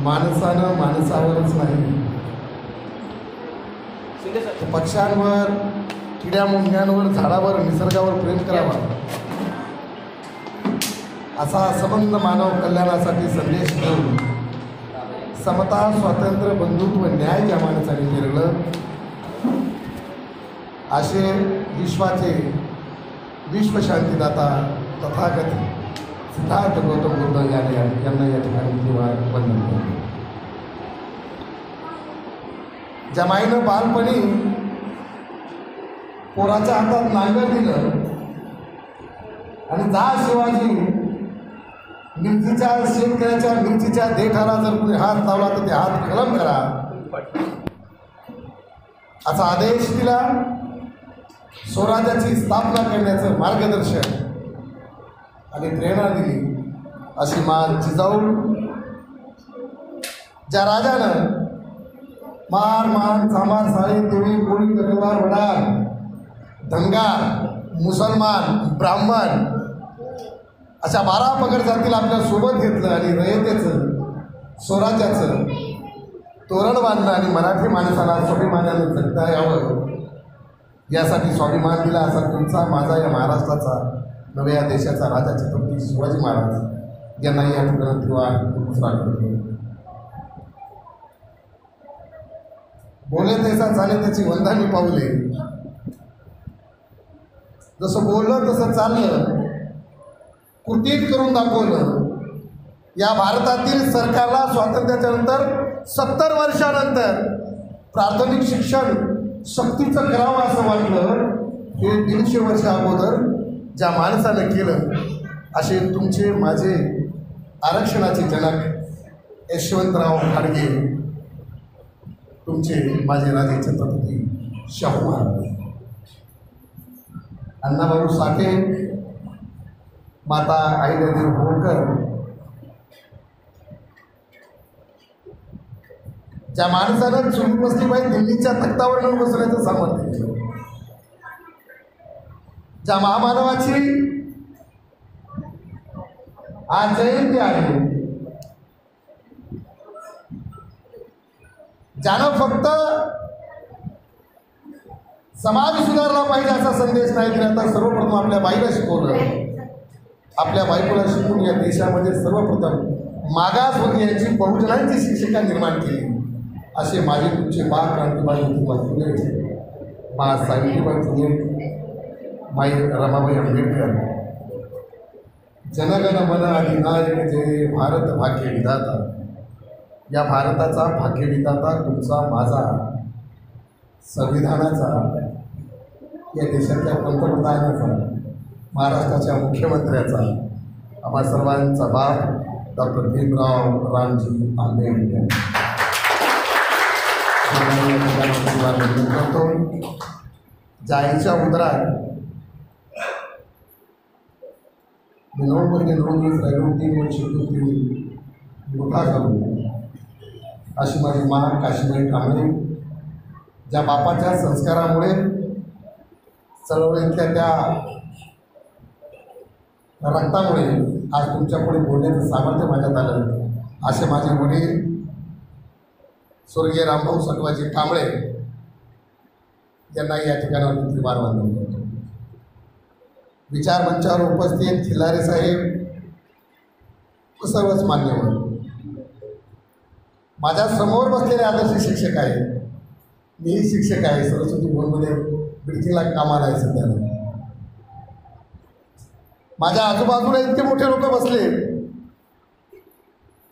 माणसानं माणसावरच नाही पक्ष्यांवर, किड्या मुंग्यांवर, झाडावर, निसर्गावर प्रेम करावा असा संबंध मानव कल्याणासाठी संदेश देऊन समता, स्वातंत्र्य, बंधुत्व, न्याय ज्या माणसाने मिळवलं असे विश्वाचे विश्वशांतीदाता तथागत सिद्धार्थ गौतम बुद्ध यांना या ठिकाणी वंदन करतो. ज्या माईनं बालपणी पोराच्या हातात नांगर दिलं आणि जा शिवाजी मिरचीच्या शेतकऱ्याच्या मिरचीच्या देठाला जर कोणी हात लावला तर ते हात कलम करा असा आदेश दिला. स्वराज्याची स्थापना करण्याचं मार्गदर्शन आणि प्रेरणा दिली अशी मान जिजाऊ ज्या राजानं मार मान सांबार साळे देवी कोळी तलवार वडार धनगार मुसलमान ब्राह्मण अशा 12 पगड जातील आपल्या सोबत घेतलं आणि रयतेचं स्वराज्याचं तोरण बांधलं आणि मराठी माणसाला स्वाभिमानानं जगता यावं यासाठी स्वाभिमान दिला असा तुमचा माझा या महाराष्ट्राचा नव्या देशाचा राजा छत्रपती शिवाजी महाराज यांना या ठिकाणी बोले तैसा चाले त्याची वंदानी पाऊले. जसं बोललं तसं चाललं, कृतीत करून दाखवलं. या भारतातील सरकारला स्वातंत्र्याच्या नंतर 70 वर्षानंतर प्राथमिक शिक्षण सक्तीचं करावं असं वाटलं. हे 150 वर्ष अगोदर ज्या माणसानं केलं असे तुमचे माझे आरक्षणाचे जनक यशवंतराव खाडगे, तुमचे माझे राजे छत्रपती शाहू महाराज, अण्णाभाऊ साठे, माता अहिल्यादेवी होळकर, ज्या माणसानं चुली बसली पाहिजे दिल्लीच्या तख्तावर न बसण्याचं सामर्थ्य केलं, ज्या महामानवाची आज जयंती आहे, ज्यानं फक्त समाज सुधारला पाहिजे असा संदेश नाही दिला, तर सर्वप्रथम आपल्या बाईला शिकवलं. आपल्या बायकोला शिकून या देशामध्ये सर्वप्रथम मागासवर्गीयांची बहुजनांची शिक्षिका निर्माण केली. असे माझे तुमचे बा क्रांतीबाई ज्योतिबा फुले, बा सावित्रीबाई फुले, माई रमाबाई आंबेडकर, जनगण मन अधिनायक जय भारत भाग्य विधाता. या भारताचा भाग्यविधाता तुमचा माझा संविधानाचा, या देशाच्या पंतप्रधानाचा, महाराष्ट्राच्या मुख्यमंत्र्याचा, आम्हा सर्वांचा बाप डॉक्टर भीमराव रामजी आंबेडकर करतो. जायच्या उदरात मी 9 महिने 9 दिवस राहिलो, 3 वर्ष मोठा झालो. अशी माझी मा काशीबाई कांबळे, ज्या बापाच्या संस्कारामुळे चळवळीतल्या त्या रक्तामुळे आज तुमच्यापुढे बोलण्याचं सामर्थ्य माझ्यात आलं. असे माझे वडील स्वर्गीय रामभाऊ सटवाजी कांबळे यांना या ठिकाणावर त्रिवार वंदन करतो. विचार मंचावर उपस्थित खिल्लारे साहेब, सर्वच मान्यवर, माझ्या समोर बसलेले आदर्श शिक्षक आहेत. मीही शिक्षक आहे, सरस्वती भवनमध्ये बिल्डिंगला कामाला आहे सध्याला. माझ्या आजूबाजूला इतके मोठे लोक बसले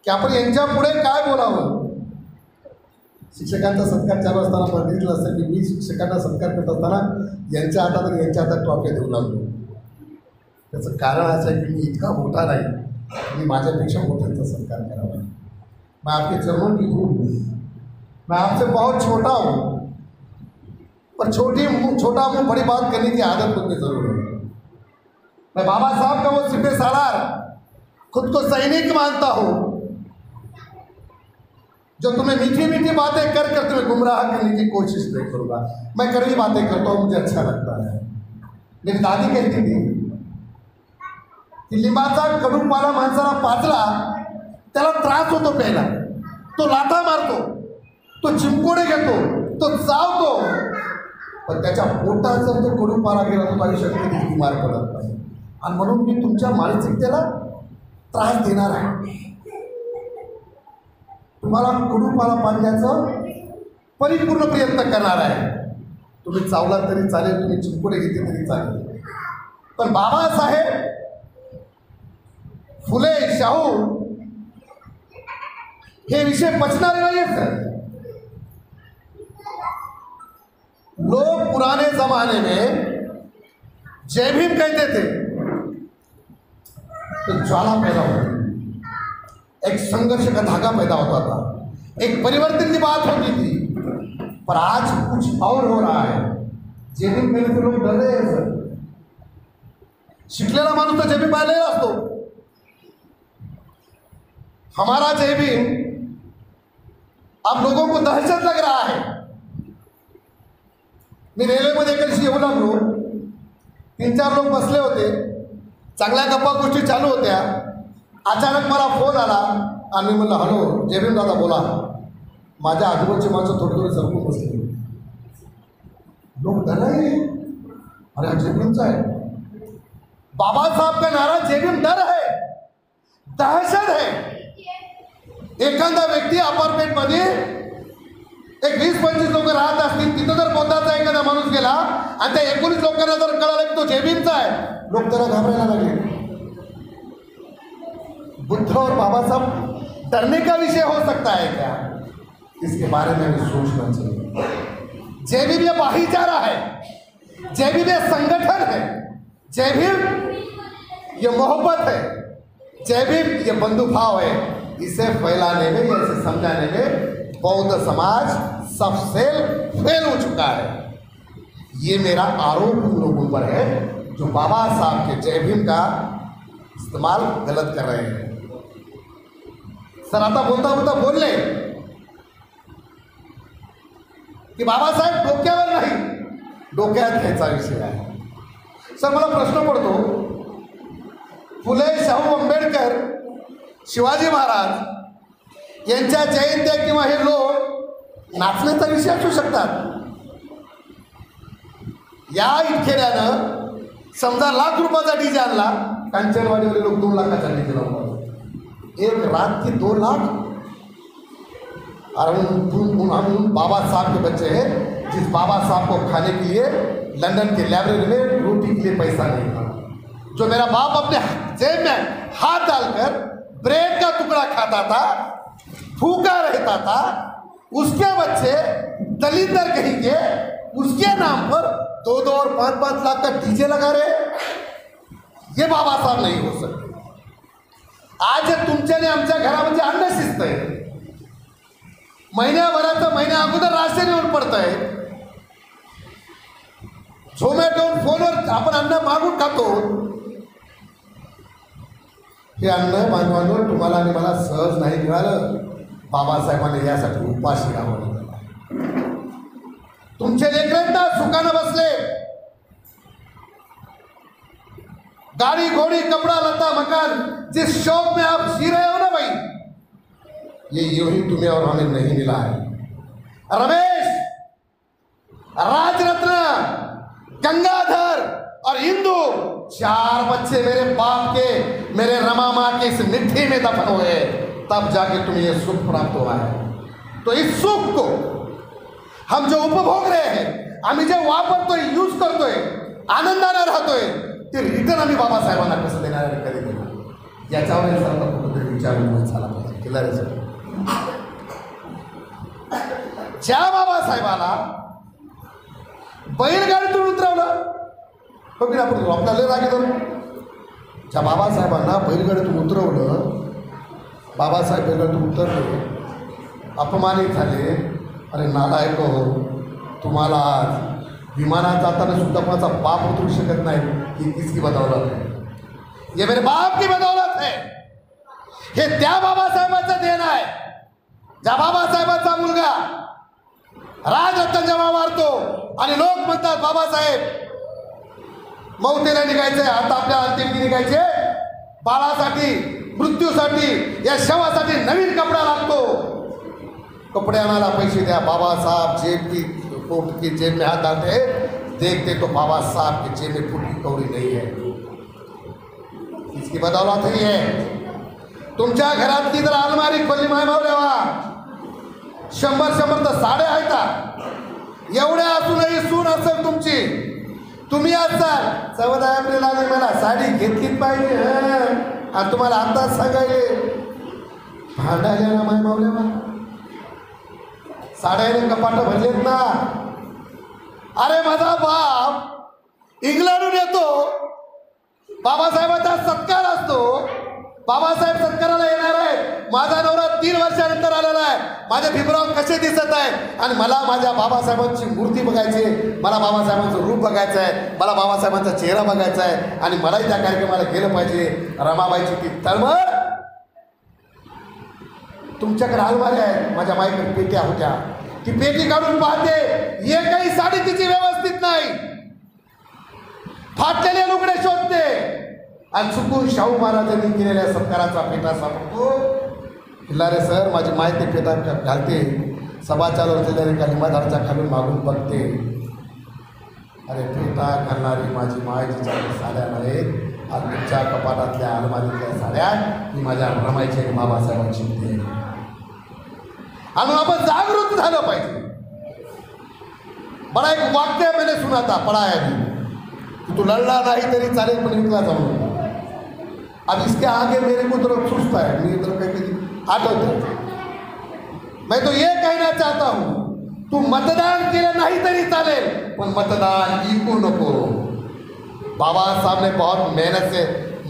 की आपण यांच्या पुढे काय बोलावं. शिक्षकांचा सत्कार चालू असताना बघितलं असतं की मी शिक्षकांना सत्कार करत असताना यांच्या हातात आणि यांच्या हातात ट्रॉफ्या देऊ लागलो. त्याचं कारण असं आहे की मी इतका मोठा नाही, मी माझ्यापेक्षा मोठ्यांचा सत्कार करावा. मैं आपके चरणों की खूब हूँ, मैं आपसे बहुत छोटा हूँ, पर छोटा मुँह बड़ी बात करने की आदत मुझे जरूर है. मैं बाबा साहब का वो सिपह सालार खुद को सैनिक मानता हूँ जो तुम्हें मीठी मीठी बातें कर कर तुम्हें गुमराह करने की कोशिश नहीं करूँगा. मैं कड़वी बातें करता हूँ, मुझे अच्छा लगता है. मेरी दादी कहती थी की लिंबाचा कडूपाला माणसाला पाजला त्याला त्रास होतो प्यायला, तो लाथा मारतो, तो चिमकोडे घेतो, तो चावतो, पण त्याच्या पोटात जर तो कडूपाला गेला तर माझी शक्ती तितकी मार पडत नाही. आणि म्हणून मी तुमच्या मानसिकतेला त्रास देणार आहे. तुम्हाला कडूपाला पाडण्याचं परिपूर्ण प्रयत्न करणार आहे. तुम्ही चावला तरी चालेल, तुम्ही चिमकोडे घेतले तरी चालेल, पण बाबासाहेब फुले शाहू हे विषय पचणारे नाही आहेत. लोग पुराने जमाने में जय भीम कहते थे तो ज्वाला पैदा होती, एक संघर्ष का धागा पैदा होता था, एक परिवर्तन की बात होती थी. पर आज कुछ और हो रहा है. जय भीम कहने से लोग डर रहे हैं सर. शिकलेला माणूस तो जय भीम पाहिलेला असतो. हमारा जय भीम अब लोगों को दहशत लग रहा है. मी रेल्वेमध्ये एका दिवशी येऊ लागलो, 3-4 लोक बसले होते, चांगल्या गप्पा गोष्टी चालू होत्या. अचानक मला फोन आला आणि मी म्हणलं, हॅलो जय भीम दादा बोला. माझ्या आजूबाजूची माणसं थोडी थोडी सरकून बसले. लोक डर रहे हैं. अरे हा जय भीमचा आहे. बाबासाहेब का नारा जय भीम डर है, दहशत है. एखादा व्यक्ती अपार्टमेंटमध्ये एक 20-25 लोक राहत असतील, तिथं जर बोधाचा एखादा माणूस गेला आणि त्या 19 लोकांना जर कळालं की तो जय भीमचा आहे, लोक त्याला घाबरायला लागले. बुद्ध और बाबा साहब डरने का विषय हो सकता है क्या? इसके बारे में भी सोचना चाहिए. जय भीम ये भाईचारा है, जय भीम ये संगठन है, जय भीम ये मोहब्बत है, जय भीम ये बंधुभाव है. इसे फैलाने में, इसे समझाने में बौद्ध समाज सबसे फेल हो चुका है. ये मेरा आरोप उन लोगों पर है जो बाबा साहब के जय भीम का इस्तेमाल गलत कर रहे हैं. सर आता बोलता बोलता बोलले की बाबासाहेब डोक्यावर नाही, डोक्यात घ्यायचा विषय आहे. सर मला प्रश्न पडतो, फुले शाहू आंबेडकर, शिवाजी महाराज यांच्या जयंत्या किंवा हे लोक नाचण्याचा विषय असू शकतात. या इटखेड्यानं समजा ₹1,00,000 डीजे आणला, कांचनवाडीवाले लोग 2 लाखाचा डीजे लावतात. 1 रात की 2 लाख. और हम बाबा साहब के बच्चे हैं, जिस बाबा साहब को खाने के लिए लंदन के लाइब्रेरी में रोटी के लिए पैसा नहीं था, जो मेरा बाप अपने जेब में हाथ डालकर ब्रेड का टुकड़ा खाता था, भूखा रहता था, उसके बच्चे दलिंदर कहीं के उसके नाम पर 2-2 और 5-5 लाख का डीजे लगा रहे. ये बाबा साहब नहीं हो सकते. आज तुमच्याने आमच्या घरामध्ये अन्न शिजतंय, महिन्याभराचं महिन्या अगोदर राशन येऊन पडतंय. झोमॅटो फोनवर आपण अन्न मागून खातो. हे अन्न मागवानं तुम्हाला आणि मला सहज नाही मिळालं. बाबासाहेबांनी यासाठी उपाशी राहावं. तुमचे लेकरांना सुखानं बसले, गाड़ी घोड़ी कपड़ा लता मकान, जिस शौक में आप जी रहे हो ना भाई, ये यूं ही तुम्हें और हमें नहीं मिला है. रमेश, राजरत्न, गंगाधर और हिंदू, 4 बच्चे मेरे बाप के, मेरे रमा माँ के इस मिट्टी में दफन हुए, तब जाके तुम्हें ये सुख प्राप्त हुआ है. तो इस सुख को हम जो उपभोग रहे हैं, आम्ही जे वापरतोय, यूज करतोय, आनंदाने राहतोय, ते रिटर्न आम्ही बाबासाहेबांना कसं देणार आहे, कधी देणार, याच्यावर हे सरकार कुठेतरी विचार झाला पाहिजे. केला रे सर. ज्या बाबासाहेबाला बैलगाडीतून उतरवलं, बघ आपण आपल्याला रागे, ज्या बाबासाहेबांना बैलगाडीतून उतरवलं, बाबासाहेब बैलगाडीतून उतरले, अपमानित झाले. अरे नालायक हो, तुम्हाला आज विमानात जाताना सुद्धा कोणाचा बाप उतरू शकत नाही. ही किसकी बदौलत है? ये मेरे बाप की बदौलत है. हे त्या बाबासाहेबांचं देण आहे. ज्या बाबासाहेबांचा मुलगा राजरत्न जेव्हा मारतो आणि लोक म्हणतात बाबासाहेब मौतेला निघायचंय, आता आपल्या अंतिम निघायचे, बाळासाठी, मृत्यूसाठी, या शवासाठी नवीन कपडा लागतो. कपड़े आना पैसे दिया। बाबा साहब जेब की कोट की जेब में हाथ डालते, देखते तो बाबा साहब की जेब में फूटी कौड़ी नहीं है। इसकी बदौलत ही है तुमच्या घरातली जर अलमारी खोली मायमावल्यावा 100 तर साड्या आहेत। एवढ्या असूनही सून असेल तुमची, तुम्ही असाल 14 एप्रिल आली मला साडी घेतलीच पाहिजे आणि तुम्हाला आताच सांगायले भांडायला ना मायमावल्यावा साड्याने कपाट भरलेत ना। अरे माझा बाप इंग्लंडहून येतो, बाबासाहेबांचा सत्कार असतो, बाबासाहेब सत्काराला येणार आहे। माझा नवरा 3 वर्षानंतर आलेला आहे। माझे भीमराव कसे दिसत आहे आणि मला माझ्या बाबासाहेबांची मूर्ती बघायची, मला बाबासाहेबांचं रूप बघायचं आहे, मला बाबासाहेबांचा चेहरा बघायचा आहे आणि मलाही त्या कार्यक्रमाला गेलं पाहिजे। रमाबाईची ती तळमळ तुमच्याकडे अलमाऱ्या आहेत, माझ्या माईकडे पेट्या होत्या, ती पेटी काढून पाहते एकही साडी तिची व्यवस्थित नाही, फाटलेले लुगडे शोधते आणि चुकून शाहू महाराजांनी केलेल्या सत्काराचा पेटा सापडतो। खिल्लारे सर माझी माहिती पेटा घालते, सभा चालू असलेल्या एका लिंबाझाडाच्या खालून मागून बघते, अरे पेटा घालणारी माझी माय जिच्या साड्या नाहीत, आज तुमच्या कपाटातल्या अलमारीतल्या साड्या ही माझ्या रमायची आणि बाबासाहेबांची होते। आणि आपण जागृत झालं पाहिजे। बड़ा एक वाक्य मैंने सुना था, पढ़ा है कि तू लड़ना नहीं तेरी चालेल पण विकला जाऊ। अब इसके आगे मेरे को तरफ सुस्ता है, मेरी तरफ कहीं आठवत। मैं तो ये कहना चाहता हूँ तू मतदान केलं नहीं तरी चालेल पण मतदान इकू नको। बाबा साहब ने बहुत मेहनत से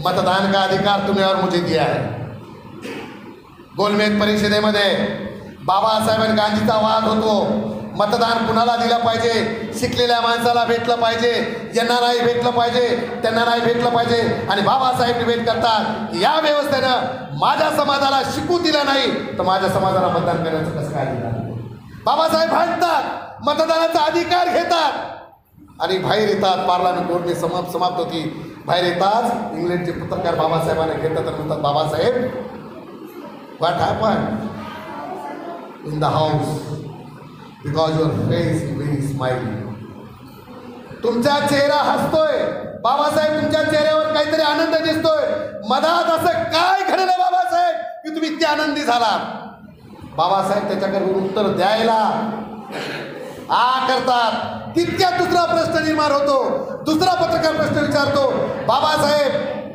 मतदान का अधिकार तुम्हें और मुझे दिया है। गोलमेज परिषदेमध्ये बाबासाहेब गांधीचा वाद होतो, मतदान कुणाला दिलं पाहिजे, शिकलेल्या माणसाला भेटलं पाहिजे, ज्यांना नाही भेटलं पाहिजे त्यांना नाही भेटलं पाहिजे। आणि बाबासाहेब डिबेट करतात की या व्यवस्थेनं माझ्या समाजाला शिकू दिलं नाही तर माझ्या समाजाला मतदान करण्याचं कसं काय दिलं। बाबासाहेब भांडतात, मतदानाचा अधिकार घेतात आणि बाहेर येतात। पार्लमेंट बोर्डने समाप्त होती, बाहेर येताच इंग्लंडचे पत्रकार बाबासाहेबांना घेतात आणि म्हणतात Babasaheb what happen in the house because your face is very smiling। तुमचा चेहरा हसतोय बाबासाहेब, तुमच्या चेहऱ्यावर काहीतरी आनंद दिसतोय। मधात असं काय घडलं बाबासाहेब की तुम्ही इतके आनंदी झाला। बाबासाहेब त्याच्याकडे उत्तर द्यायला करतात तितक्यात दुसरा प्रश्न निर्माण होतो। दुसरा पत्रकार प्रश्न विचारतो, बाबासाहेब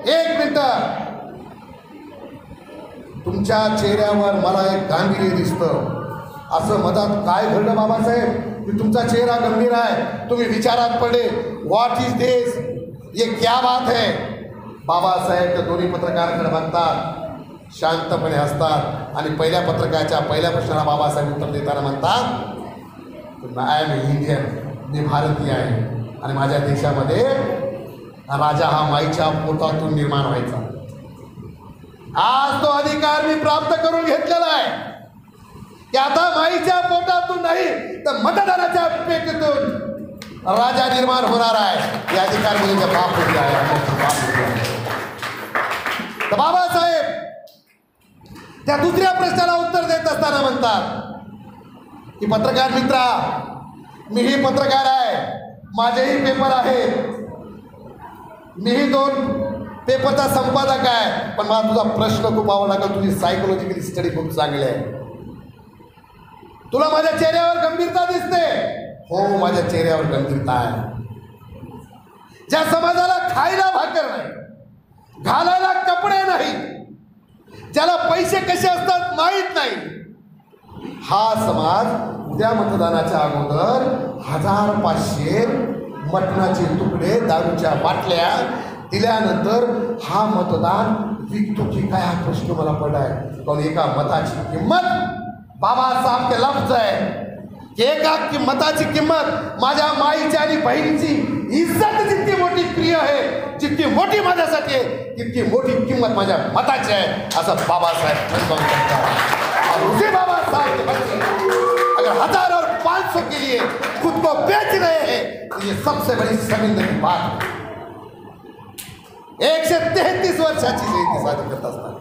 1 मिनिट, तुमच्या चेहऱ्यावर मला एक गांभीर्य दिसतं, असं मधात काय घडलं बाबासाहेब की तुमचा चेहरा गंभीर आहे, तुम्ही विचारात पडले। व्हॉट इज दिस, ये क्या बात है। बाबासाहेब त्या दोन्ही पत्रकारांकडे बघतात, शांतपणे हसतात आणि पहिल्या पत्रकाराच्या पहिल्या प्रश्नाला बाबासाहेब उत्तर देताना म्हणतात आय एम इंडियन, मी भारतीय आहे आणि माझ्या देशामध्ये राजा हा माईच्या पोटातून निर्माण व्हायचा। आज तो अधिकार मी प्राप्त करून घेतलेला आहे की आता माईच्या पोटातून नाही तर मतदानाच्या पेटीतून राजा निर्माण होणार आहे। हे अधिकार मुलीच्या बाप होते आहे। तर बाबासाहेब त्या दुसऱ्या प्रश्नाला उत्तर देत असताना म्हणतात की पत्रकार मित्रा, मीही पत्रकार आहे, माझेही पेपर आहेत, मीही 2 पेपरचा संपादक आहे, पण मला तुझा प्रश्न खूप आवडला का तुझी सायकोलॉजिकल स्टडी खूप चांगली आहे। तुला माझ्या चेहऱ्यावर गंभीरता दिसते? हो, माझ्या चेहऱ्यावर गंभीरता आहे। ज्या समाजाला खायला भाकर नाही, घालायला कपडे नाही, ज्याला पैसे कसे असतात माहीत नाही, हा समाज उद्या मतदानाच्या अगोदर 1500 मटणाचे तुकडे, दारूच्या बाटल्या दिल्यानंतर हा मतदान विकतो की काय हा प्रश्न मला पडलाय। कारण एका मताची किंमत बाबासाहेब के लफ्ज आहे की एका मताची किंमत माझ्या माईची आणि बहिणीची इज्जत जितकी मोठी प्रिय आहे, जितकी मोठी माझ्यासाठी आहे, तितकी मोठी किंमत माझ्या मताची आहे, असं बाबासाहेब ठणकावून सांगतात। और उसी बाबासाहेब के बच्चे अगर 1000 और 500 के लिए खुद को बेच रहे हैं तो ये सबसे बड़ी शर्मिंदगी की बात है। 133 वर्षाची जयंती साजरी करत असताना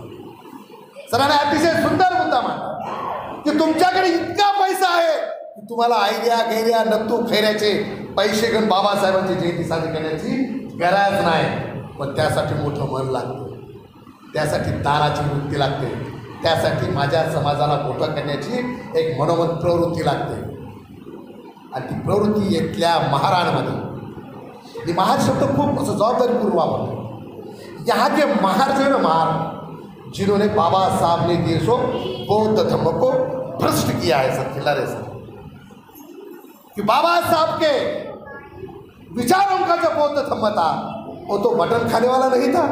सरांनी अतिशय सुंदर मुद्दा मांडला की तुमच्याकडे इतका पैसा आहे की तुम्हाला आयडिया गैर्या नत्तू खैऱ्याचे पैसे घेऊन बाबासाहेबांची जयंती साजरी करण्याची गरज नाही. पण त्यासाठी मोठं मन लागतं, त्यासाठी दानाची वृत्ती लागते, त्यासाठी माझ्या समाजाला मोठं करण्याची एक मनोमन प्रवृत्ती लागते. आणि ती प्रवृत्ती इथल्या महाराणमध्ये, ही महार शब्द खूप असं जबाबदारीपूर्वक वापरतो. यहाँ के महार जो है ना, महार जिन्होंने बाबा साहब ने देशो बौद्ध धर्म को भ्रष्ट किया है सर, खिला रहे सर कि बाबा साहब के विचारों का जो बौद्ध धर्म था वो तो मटन खाने वाला नहीं था,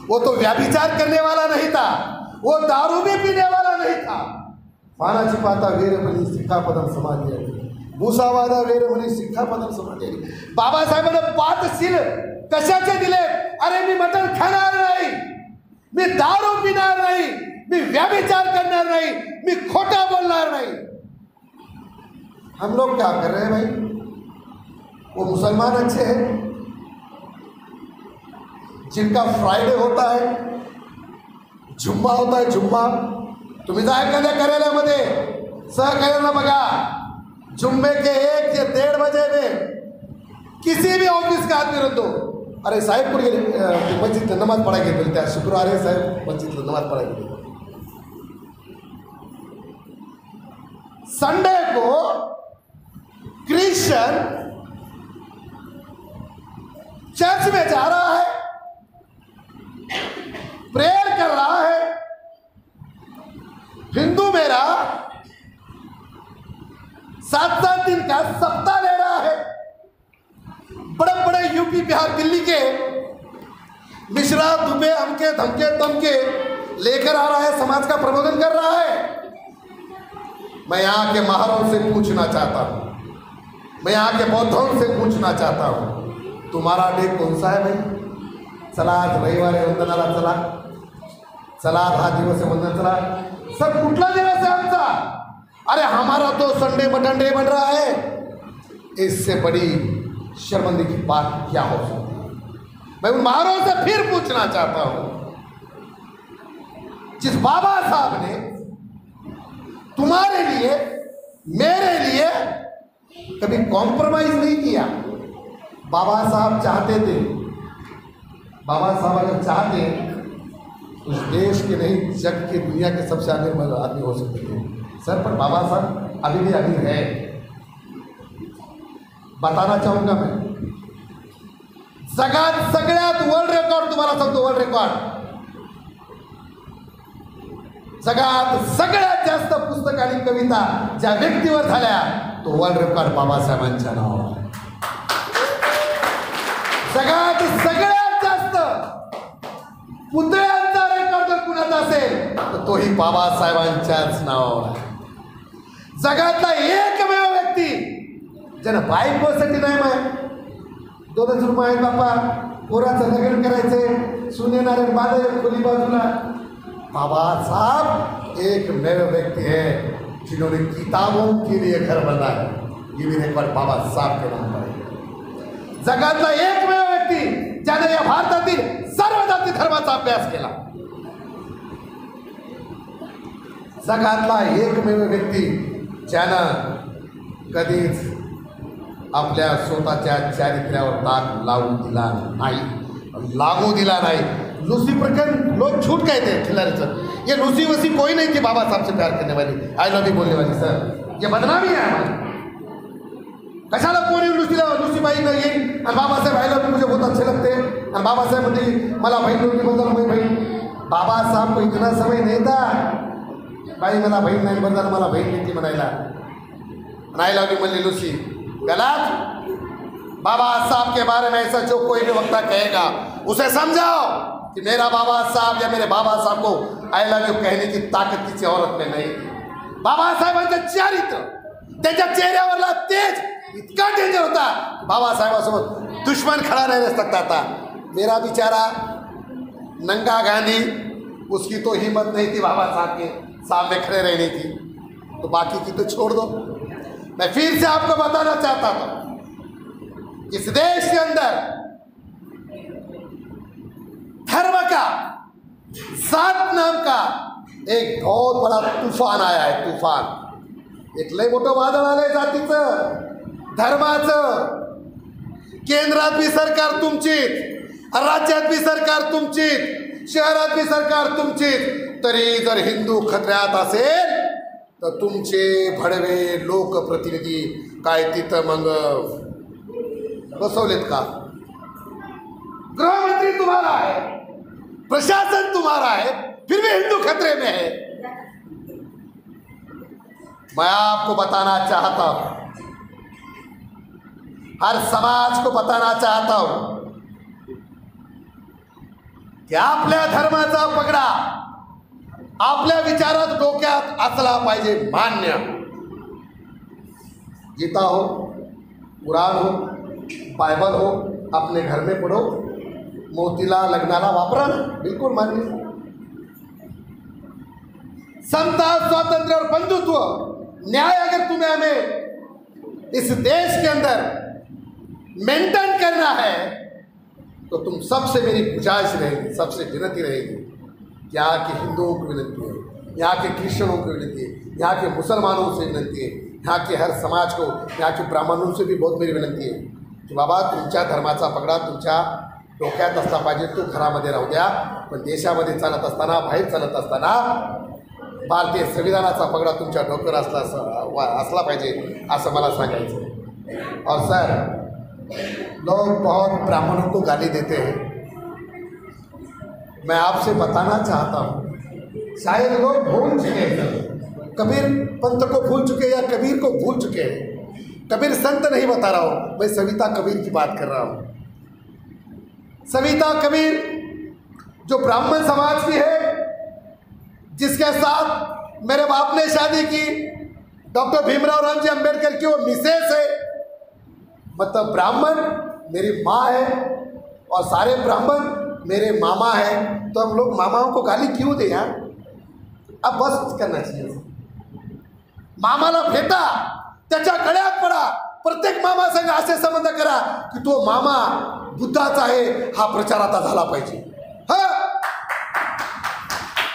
वो तो व्याभिचार करने वाला नहीं था, वो दारू भी पीने वाला नहीं था. पानाची पाता वेरमणी सिक्खापदम समाधी, भूसावादा वेरमणी सिक्खापदम समाधी. बाबासाहेबांना पातशील कशाचे दिले? अरे मी मटन खाणार नाही, मी दारू पिणार नाही, मी व्याभिचार करणार नाही, मी खोटा बोलणार नाही. हम लोग क्या कर रहे हैं भाई? वो मुसलमान अच्छे हैं जिनका फ्राइडे होता है, जुम्मा होता है, जुम्मा. तुम्ही जा एखाद्या कार्यालयामध्ये सहकार्याला बघा, जुम्मे के 1 या 1:30 बजे में किसी भी ऑफिस का आदमी रख दो, अरे साहेब को मस्जिद नमाज पढ़ाई के बोलते हैं, शुक्रवार है साहेब मस्जिद नमाज पढ़ाई के. संडे को क्रिश्चियन चर्च में जा रहा है, प्रेयर कर रहा है. हिंदू मेरा 7-7 दिन का सप्ताह ले रहा है. बड़े बड़े यूपी बिहार दिल्ली के मिश्रा दुबे हमके धमके तमके लेकर आ रहा है, समाज का प्रबोधन कर रहा है. मैं यहाँ के महारों से पूछना चाहता हूँ, मैं यहाँ के बौद्धों से पूछना चाहता हूँ, तुम्हारा डे कौन सा है भाई? चला आज रविवार आहे, वंदनाला चला, चला आज हा दिवस आहे, वंदन चला. सर कुठला दिवस है आमचा? अरे हमारा तो संडे मटन डे बन रहा है. इससे बड़ी शर्मिंदगी की बात क्या हो सकती है? मैं उन महारों से फिर पूछना चाहता हूं, जिस बाबा साहब ने तुम्हारे लिए मेरे लिए कभी कॉम्प्रोमाइज नहीं किया. बाबा साहब चाहते थे, बाबा साहब अगर चाहते उस देश के नहीं जग के दुनिया के सबसे अमीर आदमी हो सकते थे सर, पर बाबा साहब अभी भी अमीर है. बताना चाहूंगा मैं, जगात सगळ्यात वर्ल्ड रेकॉर्ड तुम्हाला सांगतो, वर्ल्ड रेकॉर्ड जगात सगळ्यात जास्त पुस्तक आणि कविता ज्या व्यक्तीवर झाल्या तो वर्ल्ड रेकॉर्ड बाबासाहेबांच्या नावावर. जगात सगळ्यात जास्त पुतळ्यांचा रेकॉर्ड जर कुणाचा असेल तर तोही बाबासाहेबांच्याच नावावर आहे. जगातला एकमेव व्यक्ती ज्यानं बायकोसाठी नाही माय 2 रुपये आहेत बापा, पोराचं लग्न करायचे, सुने नारायण बांधे खोली बाजूला. बाबा साहब एकमेव व्यक्ति है जिन्होंने किताबों के लिए घर बनाया. ये भी रेकॉर्ड बाबा साहब के नाम पर है. जगातला एकमेव व्यक्ती ज्याने या भारतातील सर्व जाती धर्माचा अभ्यास केला. जगातला एकमेव व्यक्ती ज्यानं कधीच आपल्या स्वतःच्या चारित्र्यावर दाग लावू दिला नाही, लागू दिला नाही. लूसी प्रकरण लोग झूठ कहते हैं खिलाड़ी, ये लूसी वसी कोई नहीं थी बाबा साहब से प्यार करने वाली, आई लव यू बोलने वाली. सर ये बदनामी है हमारी. कशाला कोणी लूसीबाई न येईल आणि बाबासाहेब आई लव यू मुझे बहुत अच्छे लगते हैं आणि बाबासाहेब म्हणजे मला बहीण नव्हती बदल मैं बहीण. बाबा साहब को इतना समय नहीं था बाई मला बहीण नाही बदल मला बहीण नाही ती म्हणायला, आई लव यू म्हणली लूसी. गलत. बाबा साहब के बारे में ऐसा जो कोई भी वक्ता कहेगा उसे समझाओ कि मेरा बाबा साहब या मेरे बाबा साहब को आई लव यू कहने की ताकत किसी औरत में नहीं. बाबासाहेबांचं चारित्र, त्याच्या चेहऱ्यावरला तेज इतका डेंजर होता कि बाबासाहेबांसोबत दुश्मन खड़ा नहीं रह सकता था. मेरा बेचारा नंगा गांधी, उसकी तो हिम्मत नहीं थी बाबा साहब के सामने खड़े रहने की, तो बाकी की तो छोड़ दो. मैं फिर से आपको बताना चाहता था, इस देश के अंदर धर्म का, जात नाम का एक बहुत बड़ा तूफान आया आहे, तूफान. एक लय मोठं वादळ आलंय जातीचं, धर्माचं. केंद्रात बी सरकार तुमचीच, राज्यात बी सरकार तुमचीच, शहरात बी सरकार तुमचीच. तरी जर हिंदू खत्र्यात असेल तर तुमचे भडवे लोकप्रतिनिधी काय तिथं मग बसवलेत का? गृहमंत्री तुम्हारा है, प्रशासन तुम्हारा है, फिर भी हिंदू खतरे में है. मैं आपको बताना चाहता हूं, हर समाज को बताना चाहता हूं की आपल्या धर्माचा पगडा आपल्या विचारात डोक्यात असला पाहिजे मान्य. गीता हो, कुरान हो, बाइबल हो, अपने घर में पढ़ो, मोतीला लग्नाला वापरा, बिल्कुल मान्य. समता, स्वातंत्र्य और बंधुत्व, न्याय अगर तुम्हें हमें इस देश के अंदर मेंटेन करना है तो तुम सबसे मेरी गुजारिश रहेगी, सबसे विनती रहेगी. यहाँ के हिंदुओं को विनती है, यहाँ के क्रिश्चियनों को विनती है, यहाँ के मुसलमानों से विनती है, यहाँ के हर समाज को, यहाँ के ब्राह्मणों से भी बहुत मेरी विनंती आहे की बाबा तुमच्या धर्माचा पगडा तुमच्या डोक्यात असला पाहिजे. तो घरामध्ये राहू द्या, पण देशामध्ये चालत असताना, बाहेर चालत असताना भारतीय संविधानाचा पगडा तुमच्या डोक्यावर असला पाहिजे असं मला सांगायचं आहे. और सर, लोग बहुत ब्राह्मणों को गाली देते हैं. मैं आपसे बताना चाहता हूँ, शायद लोग भूल चुके हैं, कबीर पंथ को भूल चुके या कबीर को भूल चुके हैं. कबीर संत नहीं बता रहा हूँ, मैं सविता कबीर की बात कर रहा हूँ. सविता कबीर जो ब्राह्मण समाज की है, जिसके साथ मेरे बाप ने शादी की, डॉक्टर भीमराव रामजी अंबेडकर की वो मिसेस है. मतलब ब्राह्मण मेरी माँ है और सारे ब्राह्मण मेरे मामा है. तो हम लोग मामाओं को गाली क्यों दे यार? अब बस करना चाहिए. मामाला भेटा, त्याच्या गळ्यात पडा, प्रत्येक मामा संग असे संबंध करा की तो मामा बुद्धाचा आहे हा प्रचार आता झाला पाहिजे.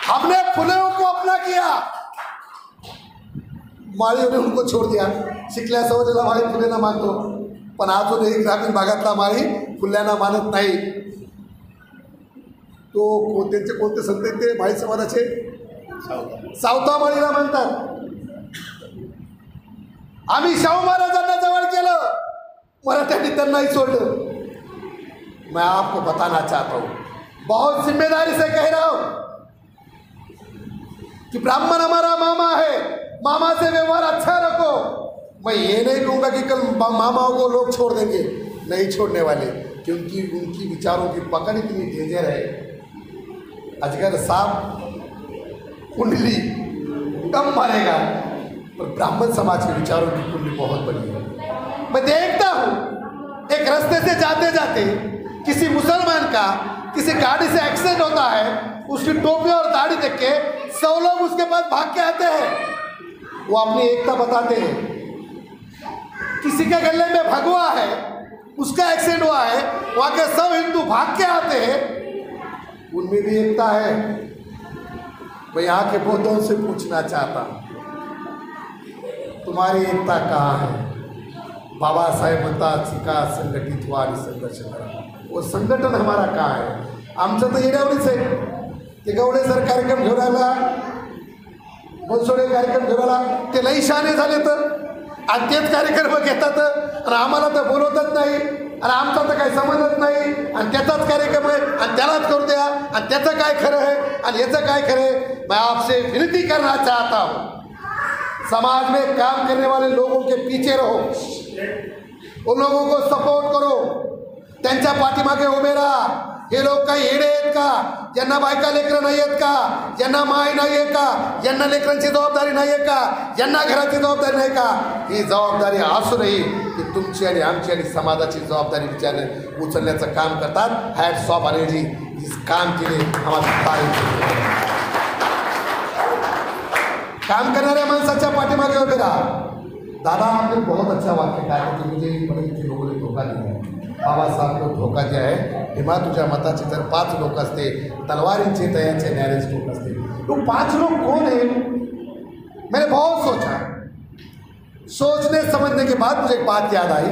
हमने फुलेओं को अपना किया, माळीने उनको छोड़ दिया. शिकल्या सवयीला माळी फुलेंना मानतो, पण अजूनही ग्रामीण भागातला माळी फुल्यांना मानत नाही. तो त्यांचे कोणते संत आहेत ते माळी समाजाचे? सावता माळीला म्हणतात. आम्ही शाहू महाराजांना जवळ केलं, मराठ्यांनी त्यांनाही सोडलं. मैं आपको बताना चाहता हूँ, बहुत जिम्मेदारी से कह रहा हूँ कि ब्राह्मण हमारा मामा है, मामा से व्यवहार अच्छा रखो. मैं ये नहीं कहूँगा कि कल मामाओं को लोग छोड़ देंगे, नहीं छोड़ने वाले, क्योंकि उनकी विचारों की पकड़ इतनी डेंजर है. अजगर सांप कुंडली कम मारेगा, पर ब्राह्मण समाज के विचारों की कुंडली बहुत बड़ी है. मैं देखता हूँ एक रास्ते से जाते जाते किसी मुसलमान का किसी गाड़ी से एक्सीडेंट होता है, उसकी टोपी और दाढ़ी देख के 100 लोग उसके पास भाग के आते हैं. वो अपनी एकता बताते हैं. किसी के गले में भगवा है, उसका एक्सीडेंट हुआ है, वहाँ के सब हिंदू भाग के आते हैं, उनमें भी एकता है. मैं यहाँ के बौद्धों से पूछना चाहता हूँ, तुम्हारी एकता कहाँ है? बाबासाहेब म्हणतात शिका, संघटित व्हा आणि संघर्ष करा. वो संघटन हमारा कहाँ है? आमचं तर येण्यावरच आहे. ते गवडे सर कार्यक्रम घेऊन आला, बनसोडे कार्यक्रम घेऊन आला, ते लई शहाणे झाले तर, आणि तेच कार्यक्रम घेतात आणि आम्हाला तर बोलवतच नाही, आणि आमचा तर काही संबंधच नाही, आणि त्याचाच कार्यक्रम आहे आणि त्यालाच करू द्या, आणि त्याचं काय खरं आहे आणि याचं काय खरं आहे. मैं आपसे विनती करना चाहता हूँ, समाज में काम करने वाले लोगों के पीछे रहो, उन लोगों को सपोर्ट करो, त्यांच्या पाठीमागे उभे राहा. हे लोक काही येडे आहेत का? ज्यांना बायका लेकरं नाही आहेत का? ज्यांना माय नाही आहे का? ज्यांना लेकरांची जबाबदारी नाही आहे का? ज्यांना घराची जबाबदारी नाही का? ही जबाबदारी असूनही ती तुमची आणि आमची आणि समाजाची जबाबदारी विचार उचलण्याचं काम करतात. हॅट्स ऑफ अनिल जी, इस काम के लिए हमारी तारीफ. काम करणाऱ्या माणसाच्या पाठीमागे उभे राहा. दादा आपने बहुत अच्छा वाक्य कहा कि मुझे बड़े अच्छे लोगों ने धोखा दिया है. बाबासाहेब को धोका दिया है. हेमा तुझ्या मताचे जर 5 लोक असते, तलवारींचे तयाचे न्यायाचे लोक असते, वो 5 लोग कौन है? मैंने बहुत सोचा, सोचने समझने के बाद मुझे एक बात याद आई।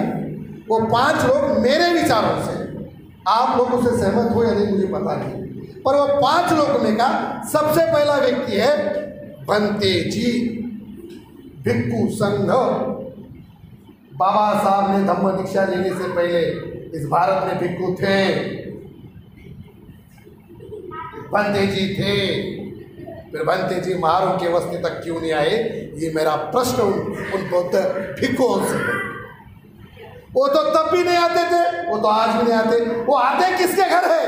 वो 5 लोग मेरे विचारों से, आप लोग उससे सहमत हो या नहीं मुझे पता नहीं, पर वो 5 लोगों में का सबसे पहला व्यक्ति है बंते जी, भिक्खु संघ। बाबा साहब ने धम्म दीक्षा लेने से पहले इस भारत में भिक्खु थे, बंते जी थे। फिर बंते जी महारों के वस्ती तक क्यों नहीं आए, ये मेरा प्रश्न उन बौद्ध भिक्खुओं से। वो तो तब भी नहीं आते थे, वो तो आज भी नहीं आते। वो आते किसके घर है?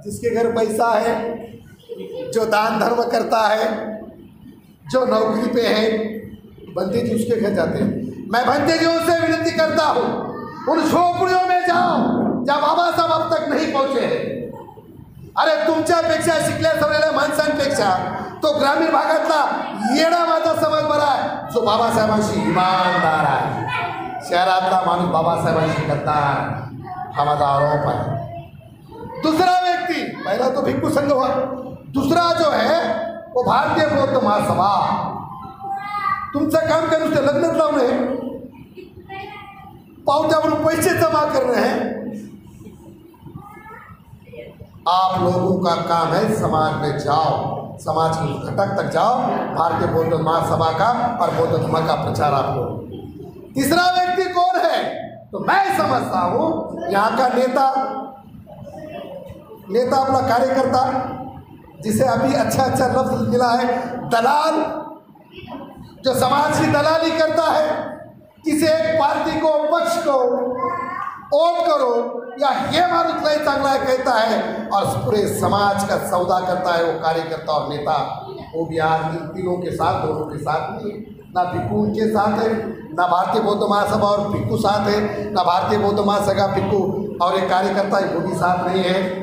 जिसके घर पैसा है, जो दान धर्म करता है, जो नौकरी पे है, बंते जी उसके घर जाते हैं। मैं बंते जी से विनती करता हूँ, उन झोपड़ियों में जाओ जहाँ बाबा साहब अब तक नहीं पहुंचे हैं। अरे तुमच्यापेक्षा शिकल्या सवरलेल्या माणसांपेक्षा तो ग्रामीण भागातला येडा माझा समाज बरा आहे, जो बाबासाहेबांशी इमानदार आहे। शहरातला माणूस बाबासाहेबांशी गद्दार, हा माझा आरोप आहे। दूसरा व्यक्ती, पहला तो भिक्खू संघ हुआ, दूसरा जो है वो भारतीय बौद्ध महासभा। तुमचं काम काय नुसते लग्नच लावणे, पावत्यावरून पैसे जमा करणे हैं। आप लोगों का काम है समाज में जाओ, समाज के घटक तक जाओ, भारतीय बौद्ध महासभा का और बौद्ध धर्म का प्रचार आप करो। तीसरा व्यक्ति कौन है? तो मैं समझता हूं यहाँ का नेता अपना कार्यकर्ता, जिसे अभी अच्छा लफ्ज मिला है दलाल, जो समाज की दलाली करता है। किसी एक पार्टी को, पक्ष को वोट करो या ये मानुस नहीं चांगला है कहता है और पूरे समाज का सौदा करता है वो कार्यकर्ता और नेता। वो भी आज इन तीनों के साथ, दोनों के साथ नहीं, ना भिक्खू उनके साथ है, ना भारतीय बौद्ध महासभा और भिक्खू साथ है, ना भारतीय बौद्ध महासभा भिक्खू और एक कार्यकर्ता है वो भी साथ नहीं है।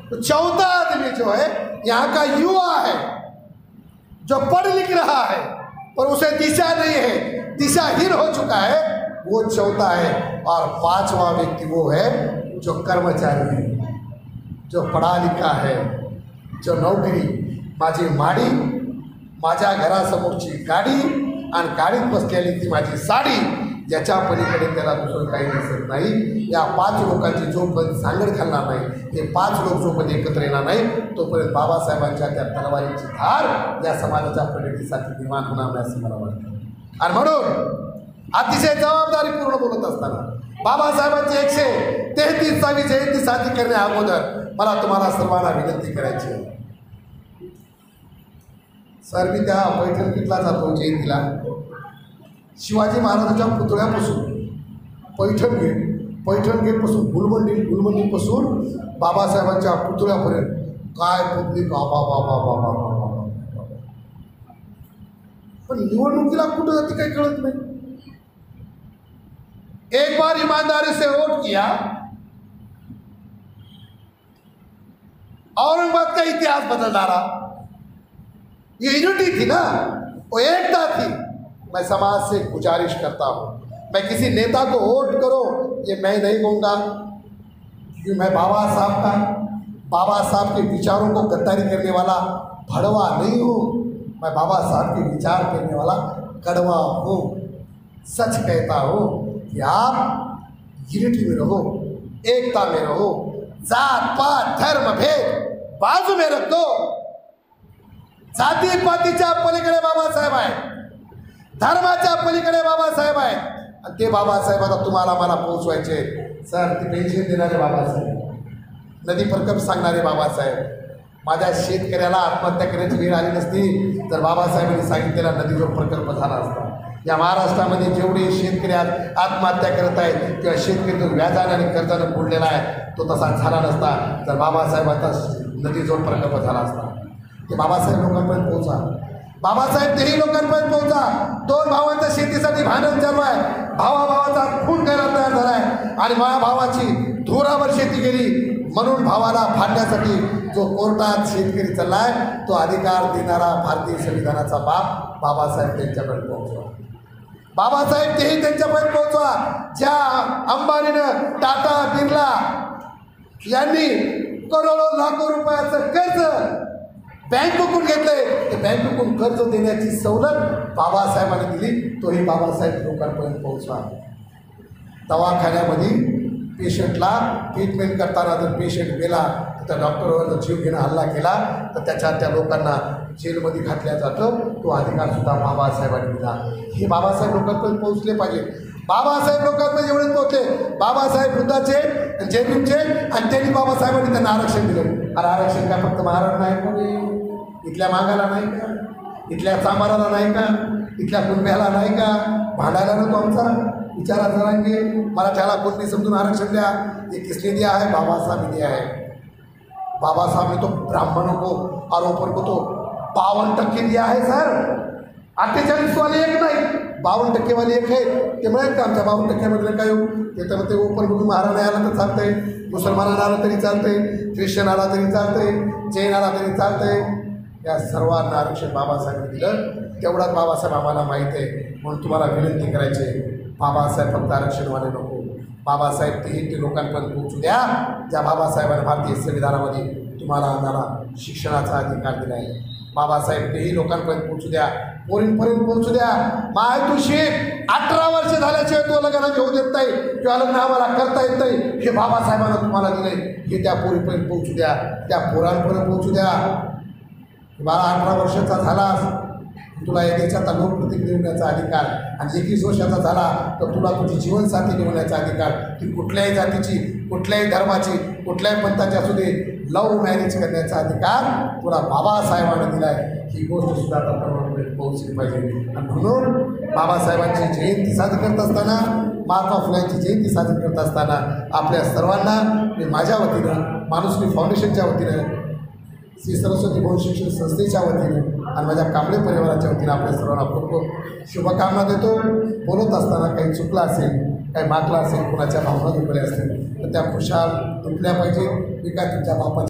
तो चौथा आदमी जो है यहाँ का युवा है, जो पढ़ लिख रहा है पर उसे दिशा नहीं है, दिशाहीन हो चुका है, वो चौथा है। और 5वां व्यक्ति वो है जो कर्मचारी है, जो पढ़ा लिखा है, जो नोकरी, माझी माडी, माझ्या घरासमोरची गाडी आणि गाडीत बसलेली ती माझी साडी, याच्या पलीकडे त्याला दुसरं काही दिसत नाही। या 5 लोकांची जोपर्यंत सांगड घालणार नाही, हे 5 लोक जोपर्यंत एकत्र येणार नाही, तोपर्यंत बाबासाहेबांच्या त्या तलवारीची धार या समाजाच्या प्रगतीसाठी निर्माण होणार नाही असं मला वाटतं। आणि म्हणून अतिशय जबाबदारीपूर्ण बोलत असताना बाबासाहेबांची 133वी जयंती साजरी करण्या अगोदर मला तुम्हाला सर्वांना विनंती करायची आहे। सर, मी त्या पैठणला जातो जयंतीला, शिवाजी महाराजांच्या पुतळ्यापासून पैठण गेटपासून गुलमंडीपासून बाबासाहेबांच्या पुतळ्यापर्यंत काय पब्लिक, बाबा बाबा बाबा बाबा। पण निवडणुकीला कुठं जाते काही कळत नाही। एक बार ईमानदारी से वोट किया, औरंगाबाद का इतिहास बदल डाला। ये यूनिटी थी ना, वो एकता थी। मैं समाज से गुजारिश करता हूँ, मैं किसी नेता को वोट करो ये मैं नहीं कहूँगा, क्योंकि मैं बाबा साहब के विचारों को गद्दारी करने वाला भड़वा नहीं हूँ। मैं बाबा साहब के विचार करने वाला कड़वा हूँ। सच कहता हूँ कि आप यूनिटी में रहो, एकता में रहो, जात पात धर्म भेद बाजू में रख दो। जाती पातीच्या पलीकडे बाबासाहेब आहे, धर्माच्या पलीकडे बाबासाहेब आहे, आणि ते बाबासाहेब आता तुम्हाला मला पोहोचवायचे। सर, ते पेन्शन देणारे बाबासाहेब, नदी प्रकल्प सांगणारे बाबासाहेब, माझ्या शेतकऱ्याला आत्महत्या करण्याची वेळ आली नसती तर बाबासाहेबांनी सांगितलेला नदीजोड प्रकल्प झाला असता। या महाराष्ट्रामध्ये जेवढे शेतकरी आज आत्महत्या करत आहेत किंवा शेतकरी जो व्याजाने आणि कर्जाने बुडलेला आहे तो तसा झाला नसता तर बाबासाहेबांचा नदीजोड प्रकल्प झाला असता। ते बाबासाहेब लोकांपर्यंत पोहोचा, बाबासाहेब तेही लोकांपर्यंत पोहोचा। 2 भावांच्या शेतीसाठी भांडण चालू आहे, भावाचा खून करायला तयार झाला आहे आणि माझ्या भावाची धुरावर शेती गेली म्हणून भावाला फाडण्यासाठी जो कोर्टात शेतकरी चाललाय तो अधिकार देणारा भारतीय संविधानाचा बाप बाबासाहेब त्यांच्यापर्यंत पोहोचवा। बाबासाहेब तेही त्यांच्यापर्यंत पोहोचवा। ज्या अंबानीनं, टाटा, बिर्ला यांनी करोडो लाखो रुपयाचं कर्ज बँकेकडून घेतलंय ते बँकेकडून कर्ज देण्याची सवलत बाबासाहेबांनी दिली, तोही बाबासाहेब लोकांपर्यंत पोहोचवा. दवाखान्यामध्ये पेशंटला ट्रीटमेंट करताना जर पेशंट गेला तर डॉक्टरवर जीव घेणं हल्ला केला तर त्या लोकांना जेलमध्ये घातल्या जातं, तो अधिकारसुद्धा बाबासाहेबांनी दिला. हे बाबासाहेब लोकांपर्यंत पोहोचले पाहिजे. बाबासाहेब लोकांपर्यंत एवढे पोहोचले, बाबासाहेब वृद्धाचे जयभीमचे, आणि त्यांनी बाबासाहेबांनी त्यांना आरक्षण दिलं. अरे आरक्षण काय फक्त महाराज नाही का? इथल्या मागाला नाही का? इथल्या चांबाराला नाही का? इथल्या कुंभ्याला नाही का? भांडायला नको आमचा विचारा जरांगे मराठ्याला कोणी समजून आरक्षण द्या. ये किसने दिया है? बाबासाहेब ने दिया है. बाबासाहेब ने तो ब्राह्मणों को आरोपण को तो 52% दिया है सर. 48 वाले एक नाही, 52% वाले एक आहे. ते मिळेल का आमच्या 52% काय येऊ? ते तर ते ओपन बघून महाराज नाही आला तर चालतंय, मुसलमानाला आला तरी चालतंय, ख्रिश्चन आला तरी चालतंय, जैन आला तरी चालतंय. या सर्वांना आरक्षण बाबासाहेबांनी दिलं. तेवढाच बाबासाहेब आम्हाला माहीत आहे. म्हणून तुम्हाला विनंती करायची आहे, बाबासाहेब फक्त आरक्षणवाले नको, बाबासाहेब ते लोकांपर्यंत पोहोचू द्या ज्या बाबासाहेबांनी भारतीय संविधानामध्ये तुम्हाला आम्हाला शिक्षणाचा अधिकार दिला आहे. बाबासाहेब तेही लोकांपर्यंत पोहोचू द्या, पोरींपर्यंत पोहोचू द्या. माय तू शिक 18 वर्ष झाल्याशिवाय तो लग्न घेऊ देत नाही किंवा लग्न आम्हाला करता येत नाही, हे बाबासाहेबांना तुम्हाला दिलंय, हे त्या पोरीपर्यंत पोहोचू द्या, त्या पोरांपर्यंत पोहोचू द्या. 12-18 वर्षाचा झालास तुला या देशाचा लोकप्रतिनिधी निवडण्याचा अधिकार, आणि 21 वर्षाचा झाला तर तुला तुझी जीवनसाथी निवडण्याचा अधिकार. ती कुठल्याही जातीची, कुठल्याही धर्माची, कुठल्याही पंथाची असू दे, लव्ह मॅरेज करण्याचा अधिकार तुला बाबासाहेबांना दिला आहे. ही गोष्टसुद्धा आता तरुणांपर्यंत पोहोचली पाहिजे. आणि म्हणून बाबासाहेबांची जयंती साजरी करत असताना, महात्मा फुल्यांची जयंती साजरी करत असताना आपल्या सर्वांना मी माझ्या वतीनं, माणुसकी फाउंडेशनच्या वतीनं, श्री सरस्वती बहुशिक्षण संस्थेच्या वतीनं आणि माझ्या कांबळे परिवाराच्या वतीनं आपल्या सर्वांना खूप खूप शुभकामना देतो. बोलत असताना काही चुकलं असेल, काही मागलं असेल, कुणाच्या भावना दुखल्या असतील तर त्या खुशाल दुखल्या पाहिजे. मी काय तुमच्या बापाची